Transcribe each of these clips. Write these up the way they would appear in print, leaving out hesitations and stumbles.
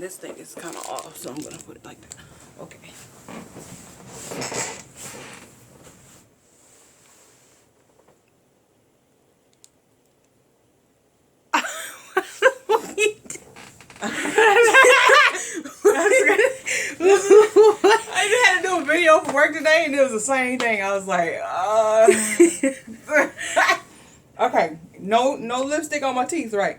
this thing is kind of off, so I'm going to put it like that. Okay. I just had to do a video for work today, and it was the same thing. I was like, okay, no lipstick on my teeth, right?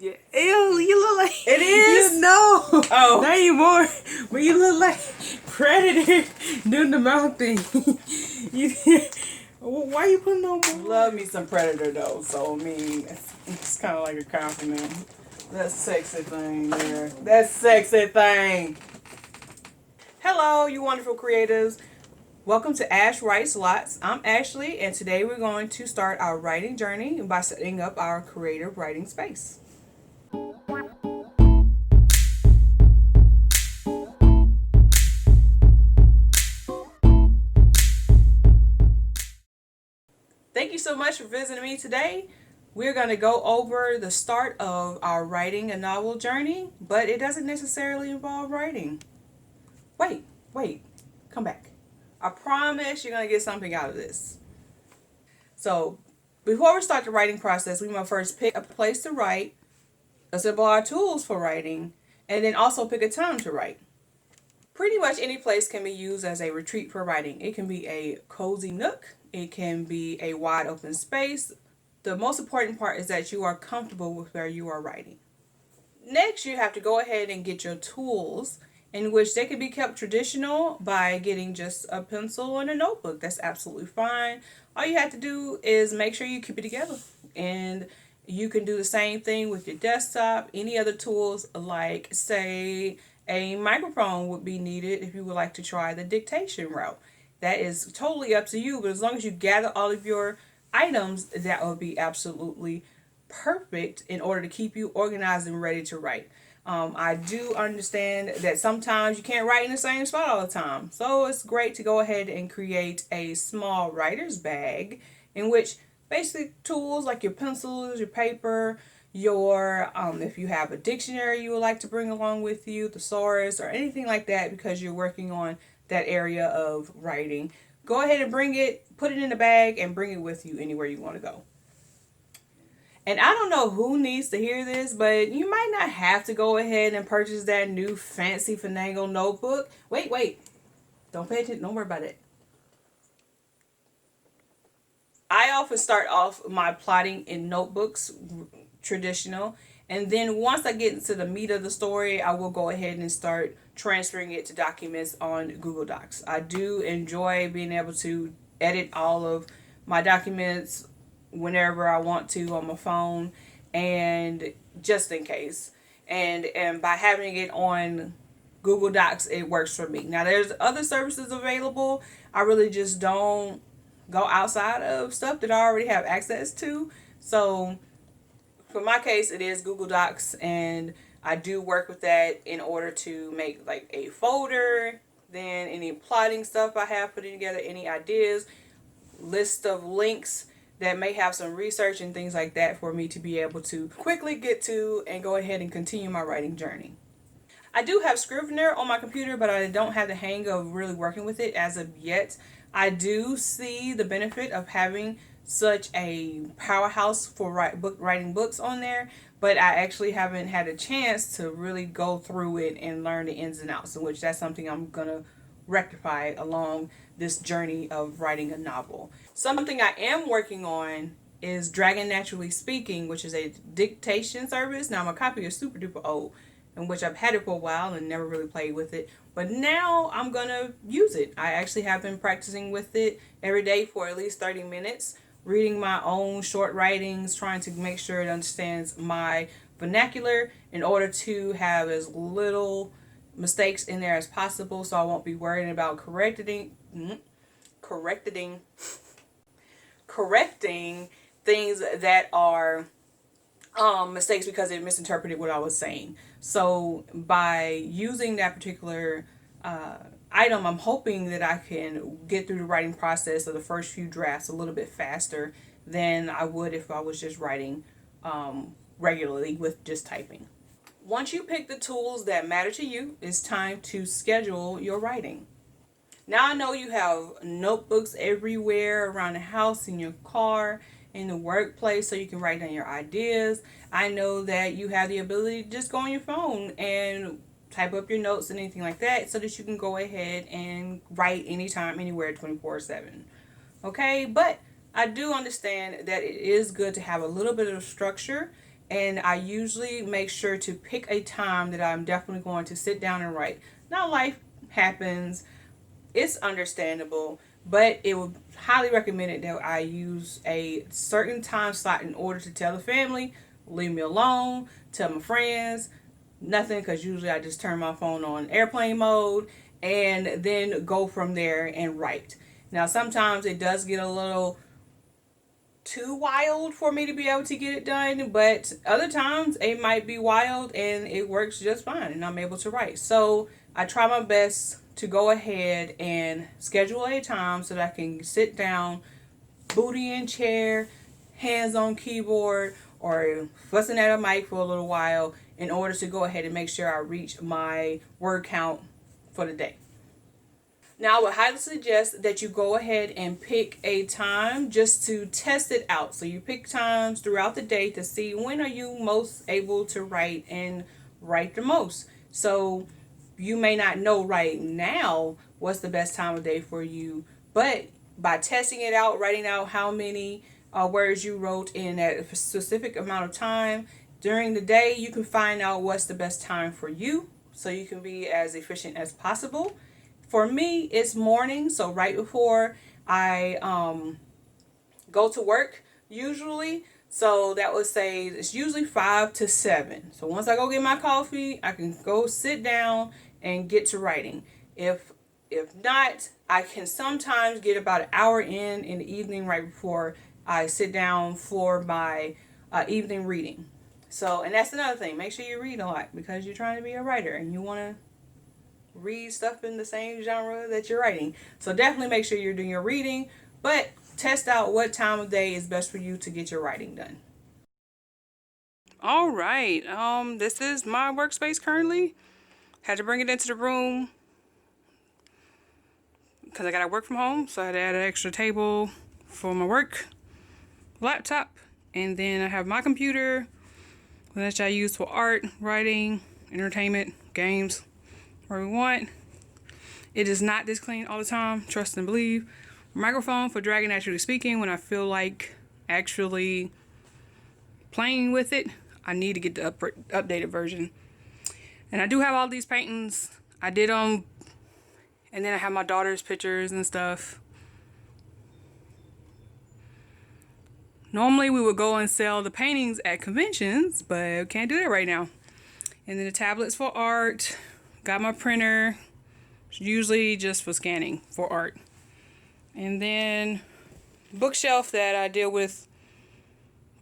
Yeah. Ew, you look like... It is? You know. Oh. Not anymore. But you look like Predator doing the mouth thing. Why you putting on more? Love me some Predator, though. So, I mean, it's kind of like a compliment. That sexy thing there. That sexy thing. Hello, you wonderful creatives. Welcome to Ash Writes Lots. I'm Ashley, and today we're going to start our writing journey by setting up our creative writing space. Thank you so much for visiting me today. We're going to go over the start of our writing a novel journey, but it doesn't necessarily involve writing. Wait, come back. I promise you're going to get something out of this. So, before we start the writing process, we must first pick a place to write, assemble our tools for writing, and then also pick a time to write. Pretty much any place can be used as a retreat for writing. It can be a cozy nook. It can be a wide open space. The most important part is that you are comfortable with where you are writing. Next, you have to go ahead and get your tools, in which they can be kept traditional by getting just a pencil and a notebook. That's absolutely fine. All you have to do is make sure you keep it together. And you can do the same thing with your desktop. Any other tools like, say, a microphone would be needed if you would like to try the dictation route. That is totally up to you, but as long as you gather all of your items, that would be absolutely perfect in order to keep you organized and ready to write. I do understand that sometimes you can't write in the same spot all the time, so it's great to go ahead and create a small writer's bag in which basically tools like your pencils, your paper, your if you have a dictionary you would like to bring along with you, thesaurus or anything like that, because you're working on that area of writing, go ahead and bring it, put it in a bag and bring it with you anywhere you want to go. And I don't know who needs to hear this, but you might not have to go ahead and purchase that new fancy finagle notebook. Wait. Don't pay attention. Don't worry about it. I often start off my plotting in notebooks, traditional. And then once I get into the meat of the story, I will go ahead and start transferring it to documents on Google Docs. I do enjoy being able to edit all of my documents whenever I want to on my phone, and just in case. And by having it on Google Docs, it works for me. Now there's other services available. I really just don't go outside of stuff that I already have access to. So for my case, it is Google Docs, and I do work with that in order to make like a folder, then any plotting stuff I have putting together, any ideas, list of links that may have some research and things like that for me to be able to quickly get to and go ahead and continue my writing journey. I do have Scrivener on my computer, but I don't have the hang of really working with it as of yet. I do see the benefit of having such a powerhouse for writing books on there, but I actually haven't had a chance to really go through it and learn the ins and outs, in which that's something I'm gonna rectify along this journey of writing a novel. Something I am working on is Dragon Naturally Speaking, which is a dictation service. Now my copy is super duper old, in which I've had it for a while and never really played with it, but now I'm gonna use it. I actually have been practicing with it every day for at least 30 minutes, reading my own short writings, trying to make sure it understands my vernacular in order to have as little mistakes in there as possible, so I won't be worrying about correcting things that are mistakes because it misinterpreted what I was saying. So by using that particular item, I'm hoping that I can get through the writing process of the first few drafts a little bit faster than I would if I was just writing regularly with just typing. Once you pick the tools that matter to you, it's time to schedule your writing. Now I know you have notebooks everywhere around the house, in your car, in the workplace, so you can write down your ideas. I know that you have the ability to just go on your phone and type up your notes and anything like that so that you can go ahead and write anytime, anywhere, 24/7. Okay, but I do understand that it is good to have a little bit of structure, and I usually make sure to pick a time that I'm definitely going to sit down and write. Now, life happens, it's understandable, but it would highly recommended that I use a certain time slot in order to tell the family, leave me alone, tell my friends, nothing, because usually I just turn my phone on airplane mode and then go from there and write. Now, sometimes it does get a little too wild for me to be able to get it done, but other times it might be wild and it works just fine and I'm able to write. So I try my best to go ahead and schedule a time so that I can sit down, booty in chair, hands on keyboard, or fussing at a mic for a little while in order to go ahead and make sure I reach my word count for the day. Now, I would highly suggest that you go ahead and pick a time just to test it out. So you pick times throughout the day to see when are you most able to write and write the most. So you may not know right now what's the best time of day for you, but by testing it out, writing out how many words you wrote in a specific amount of time during the day, you can find out what's the best time for you so you can be as efficient as possible. For me, it's morning, so right before I go to work usually. So that would say it's usually 5 to 7. So once I go get my coffee, I can go sit down and get to writing. If not, I can sometimes get about an hour in the evening right before I sit down for my evening reading. So, and that's another thing. Make sure you read a lot because you're trying to be a writer and you want to read stuff in the same genre that you're writing. So definitely make sure you're doing your reading, but test out what time of day is best for you to get your writing done. All right. This is my workspace currently. Had to bring it into the room because I gotta work from home, so I had to add an extra table for my work laptop, and then I have my computer, which I use for art, writing, entertainment, games, where we want. It is not this clean all the time, trust and believe. Microphone for dragging actually speaking when I feel like actually playing with it. I need to get the updated version. And I do have all these paintings. I did them, and then I have my daughter's pictures and stuff. Normally we would go and sell the paintings at conventions, but can't do that right now. And then the tablets for art. Got my printer, usually just for scanning for art. And then bookshelf that I deal with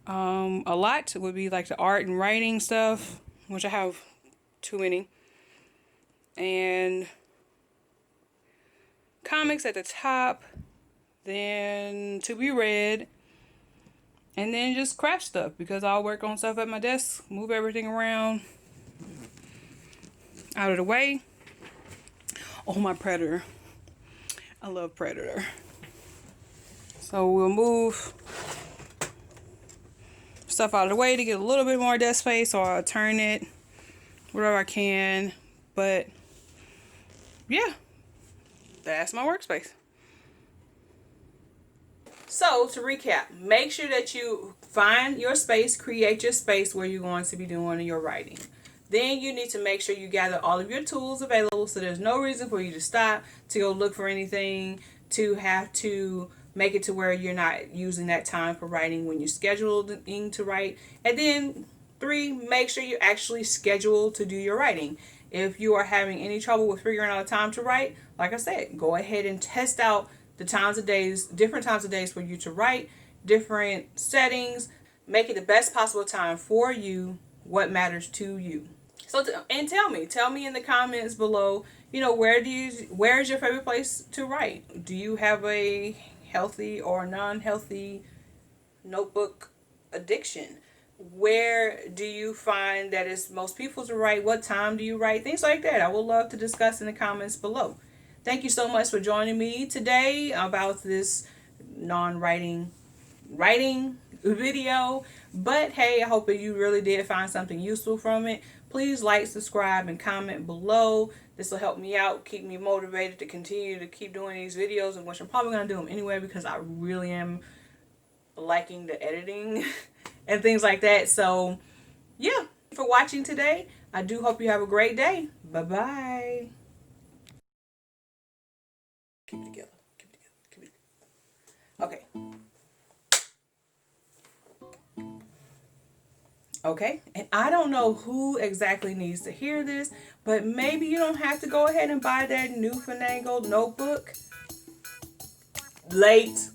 a lot would be like the art and writing stuff, which I have too many. And comics at the top, then to be read, and then just craft stuff because I'll work on stuff at my desk, move everything around out of the way. Oh, my Predator. I love Predator. So we'll move stuff out of the way to get a little bit more desk space, or I'll turn it wherever I can. But yeah, that's my workspace. So to recap, make sure that you find your space, create your space where you're going to be doing your writing. Then you need to make sure you gather all of your tools available so there's no reason for you to stop, to go look for anything, to have to make it to where you're not using that time for writing when you're scheduled to write. And then 3, make sure you actually schedule to do your writing. If you are having any trouble with figuring out a time to write, like I said, go ahead and test out the times of days, different times of days for you to write, different settings. Make it the best possible time for you, what matters to you. So, and tell me in the comments below, where's your favorite place to write? Do you have a healthy or non-healthy notebook addiction? where do you find that it's most people to write? What time do you write? Things like that. I would love to discuss in the comments below. Thank you so much for joining me today about this non-writing writing video. But hey, I hope that you really did find something useful from it. Please like, subscribe, and comment below. This will help me out, keep me motivated to continue to keep doing these videos, and which I'm probably going to do them anyway because I really am liking the editing and things like that. So yeah, for watching today. I do hope you have a great day. Bye-bye. Keep it together. Keep it together. Keep it together. Okay, and I don't know who exactly needs to hear this, but maybe you don't have to go ahead and buy that new finagled notebook. Late.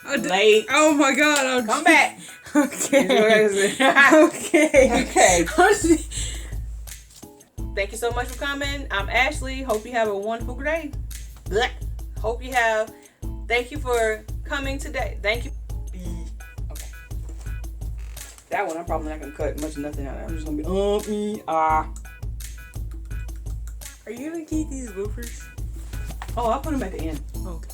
Oh my God. Come back. Okay. Okay. Thank you so much for coming. I'm Ashley. Hope you have a wonderful day. Hope you have. Thank you for coming today. Thank you. Okay. That one I'm probably not gonna cut much of nothing out. I'm just gonna be Are you gonna keep these bloopers? Oh, I'll put them at the end. Okay.